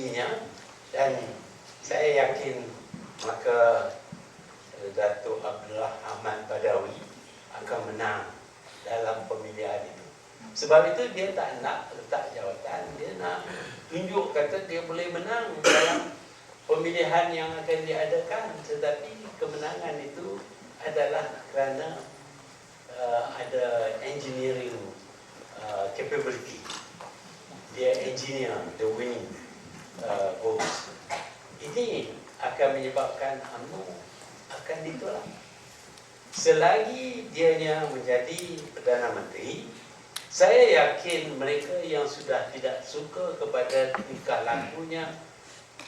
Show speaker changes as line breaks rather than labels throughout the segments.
dirinya, dan saya yakin maka Datuk Abdullah Ahmad Badawi akan menang dalam pemilihan itu. Sebab itu dia tak nak letak jawatan, dia nak tunjuk kata dia boleh menang dalam pemilihan yang akan diadakan, tetapi kemenangan itu adalah kerana ada engineering capability. Dia engineer the winning votes. Ini akan menyebabkan UMNO akan ditolak. Selagi dianya menjadi Perdana Menteri, saya yakin mereka yang sudah tidak suka kepada tingkah lakunya,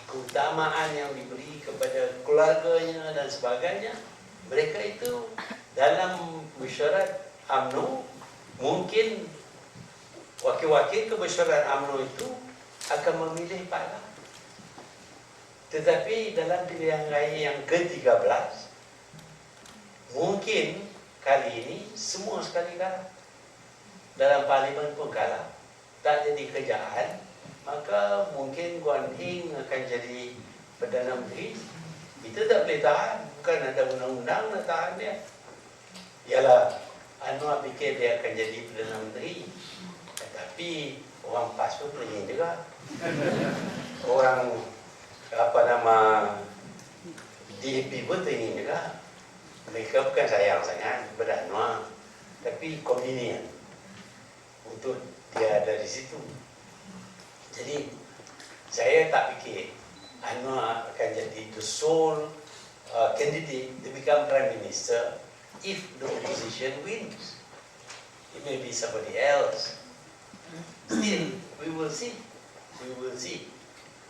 keutamaan yang diberi kepada keluarganya dan sebagainya, mereka itu dalam mesyuarat UMNO, mungkin wakil-wakil ke mesyuarat UMNO itu akan memilih Pak Lah. Tetapi dalam pilihan raya yang ke-13, mungkin kali ini semua sekali kalah. Dalam parlimen pun kalah, tak jadi kerjaan, maka mungkin Guan Eng akan jadi Perdana Menteri. Kita tak boleh tahan, bukan ada undang-undang nak tahan dia. Yalah, Anwar fikir dia akan jadi Perdana Menteri, tetapi orang PAS pun peringin juga. Orang DAP pun teringin juga. Mereka bukan sayang sangat kepada Anwar, tapi convenient untuk dia ada di situ. Jadi saya tak fikir Anwar akan jadi the sole candidate to become Prime Minister if the opposition wins. It may be somebody else. Still, we will see. We will see.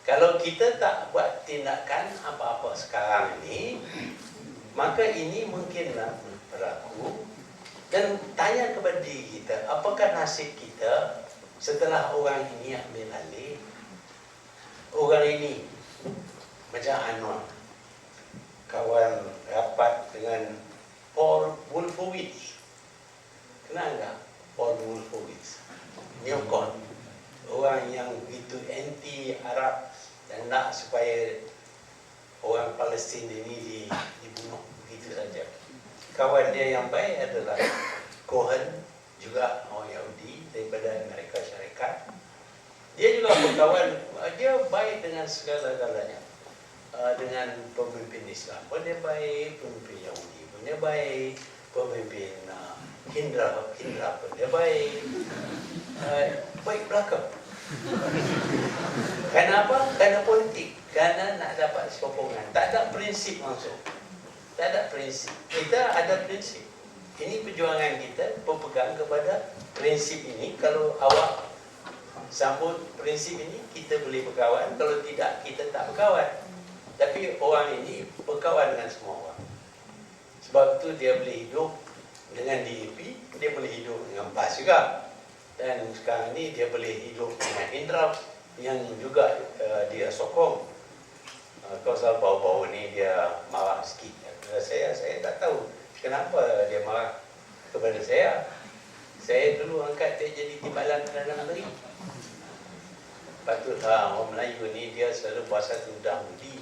Kalau kita tak buat tindakan apa-apa sekarang ini, maka ini mungkinlah berlaku. Dan tanya kepada diri kita, apakah nasib kita setelah orang ini ambil alih? Orang ini macam Anwar, kawan rapat dengan Paul Wolfowitz. Kenal tak Paul Wolfowitz? Neokon, orang yang begitu anti-Arab dan nak supaya orang Palestin ini dibunuh begitu saja. Kawan dia yang baik adalah Cohen, juga orang Yahudi daripada Amerika Syarikat. Dia juga berkawan, dia baik dengan segala-galanya. Dengan pemimpin Islam pun dia baik, pemimpin Yahudi pun dia baik, pemimpin Hindra pun dia baik. Baik belakang. Kenapa? Kerana politik. Kerana nak dapat sokongan. Tak ada prinsip langsung. Tak ada prinsip. Kita ada prinsip. Ini perjuangan kita berpegang kepada prinsip ini. Kalau awak sambut prinsip ini, kita boleh berkawan. Kalau tidak, kita tak berkawan. Tapi orang ini berkawan dengan semua orang. Sebab itu dia boleh hidup dengan DAP, dia boleh hidup dengan PAS juga. Dan sekarang ini dia boleh hidup dengan Indra yang juga dia sokong. Kau selalu bau-bau ni dia marah sikit kepada saya tak tahu kenapa dia marah kepada saya. Saya dulu angkat dia jadi timbalan Perdana Menteri. Patutlah orang Melayu ni dia selalu buat satu udang budi.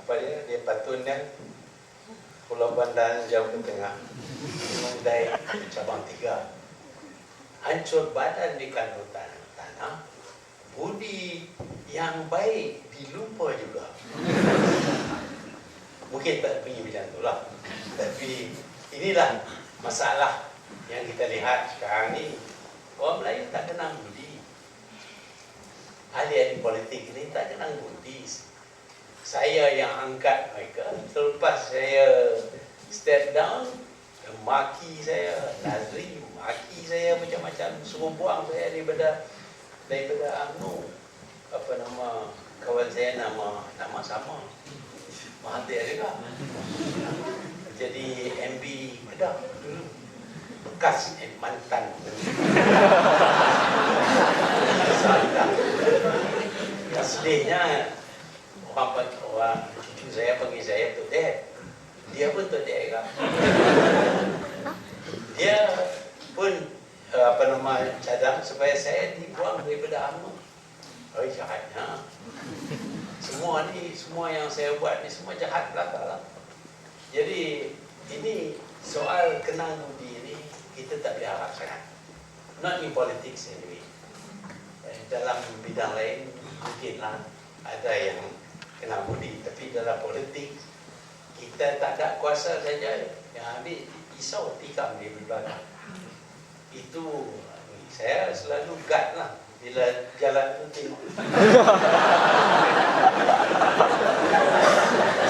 Apa dia patun kan Pulau Bandan jauh ke tengah, Mendai cabang 3. Hancur badan di kandung tanah, budi yang baik dilupa juga. Mungkin tak pergi bilang itulah. Tapi inilah masalah yang kita lihat sekarang ni. Orang Melayu tak kenal budi. Ahli-ahli politik ini tak kenal budi. Saya yang angkat mereka. Selepas saya step down, maki saya, Nazri maki saya macam-macam, suruh buang saya daripada UMNO. Apa nama kawan saya, nama sama Mahathir juga. Jadi MB Kedah dulu, bekas mantan. Sedihnya orang cucu saya panggil saya Tok Dek. Dia pun Tok Dek juga. Dia pun cadang supaya saya dibuang daripada UMNO. Oh, jahatnya. semua yang saya buat ni semua jahat belaka lah. Jadi ini soal kenal budi ni kita tak boleh harap sangat. Not in politics anyway. Dalam bidang lain mungkinlah ada yang kenal budi, tapi dalam politik kita tak ada kuasa saja yang ambil pisau tikam di belakang. Itu saya selalu guard lah bila jalan tu tengok.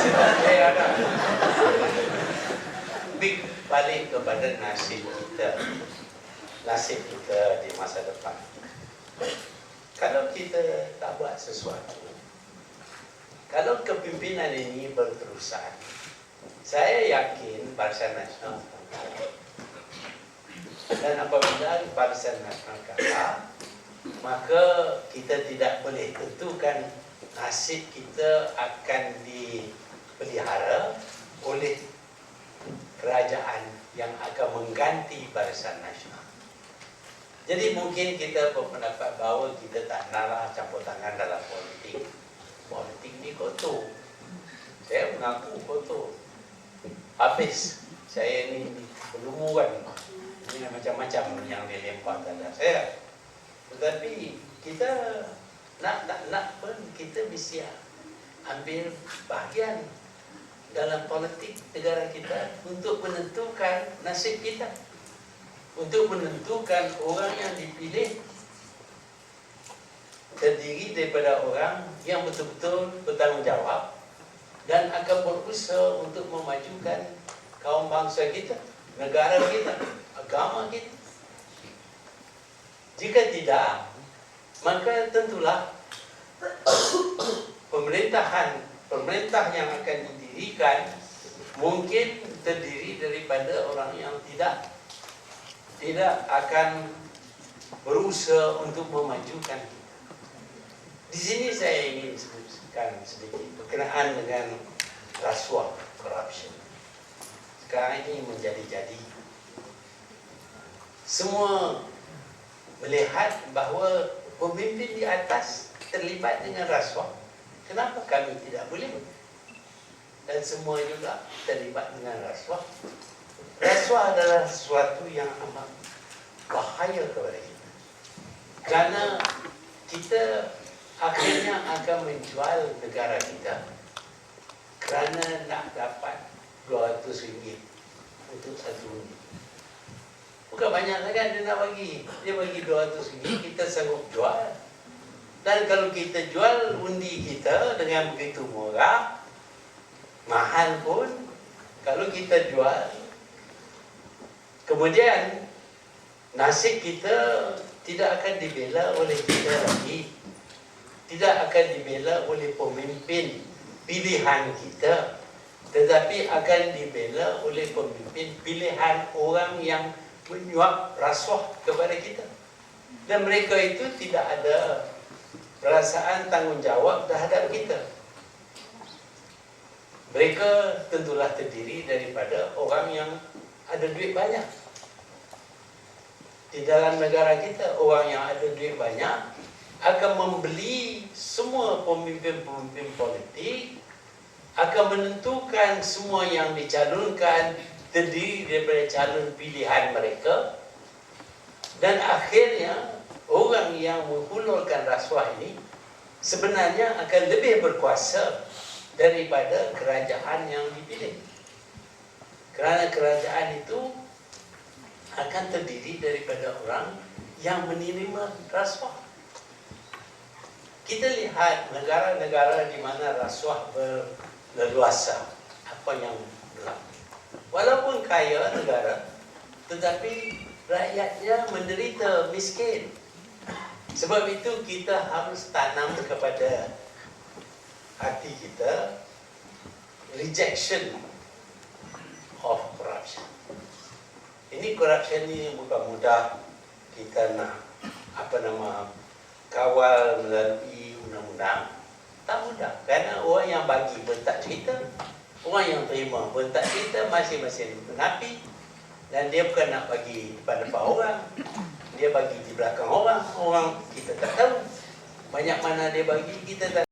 Saya ada balik kepada nasib kita di masa depan. Kalau kita tak buat sesuatu, kalau kepimpinan ini berterusan, saya yakin Barisan Nasional akan kalah. Dan apabila Barisan Nasional kalah, maka kita tidak boleh tentukan nasib kita akan dipelihara oleh kerajaan yang akan mengganti Barisan Nasional. Jadi mungkin kita berpendapat bahawa kita tak naklah campur tangan dalam politik. Politik ni kotor. Saya mengaku kotor. Habis saya ni berlumuran. Ini macam-macam yang dilempar kepada saya. Tetapi kita nak pun kita mesti ambil bahagian dalam politik negara kita untuk menentukan nasib kita, untuk menentukan orang yang dipilih terdiri daripada orang yang betul-betul bertanggungjawab dan akan berusaha untuk memajukan kaum bangsa kita, negara kita, agama kita. Jika tidak, maka tentulah pemerintah yang akan didirikan mungkin terdiri daripada orang yang tidak akan berusaha untuk memajukan. Di sini saya ingin sebutkan sedikit berkenaan dengan rasuah, corruption. Sekarang ini menjadi-jadi. Semua melihat bahawa pemimpin di atas terlibat dengan rasuah. Kenapa kami tidak boleh? Dan semua juga terlibat dengan rasuah. Rasuah adalah sesuatu yang amat bahaya kepada kita. Kerana kita akhirnya akan menjual negara kita kerana nak dapat RM200 untuk satu undi. Bukan banyak sangat dia nak bagi. Dia bagi RM200, kita sanggup jual. Dan kalau kita jual undi kita dengan begitu murah, mahal pun, kalau kita jual, kemudian nasib kita tidak akan dibela oleh kita lagi. Tidak akan dibela oleh pemimpin pilihan kita, tetapi akan dibela oleh pemimpin pilihan orang yang menyuap rasuah kepada kita. Dan mereka itu tidak ada perasaan tanggungjawab terhadap kita. Mereka tentulah terdiri daripada orang yang ada duit banyak. Di dalam negara kita, orang yang ada duit banyak akan membeli semua pemimpin-pemimpin politik, akan menentukan semua yang dicalonkan terdiri daripada calon pilihan mereka, dan akhirnya orang yang menghulurkan rasuah ini sebenarnya akan lebih berkuasa daripada kerajaan yang dipilih. Kerana kerajaan itu akan terdiri daripada orang yang menerima rasuah. Kita lihat negara-negara di mana rasuah berleluasa, apa yang berlaku. Walaupun kaya negara, tetapi rakyatnya menderita, miskin. Sebab itu kita harus tanam kepada hati kita rejection of corruption. Ini corruption ini bukan mudah kita nak kawal melalui undang-undang. Tak mudah, kerana orang yang bagi pun tak cerita, orang yang terima pun tak cerita, masing-masing menapi. Dan dia bukan nak bagi depan-depan orang, dia bagi di belakang orang, kita tak tahu. Banyak mana dia bagi, kita tak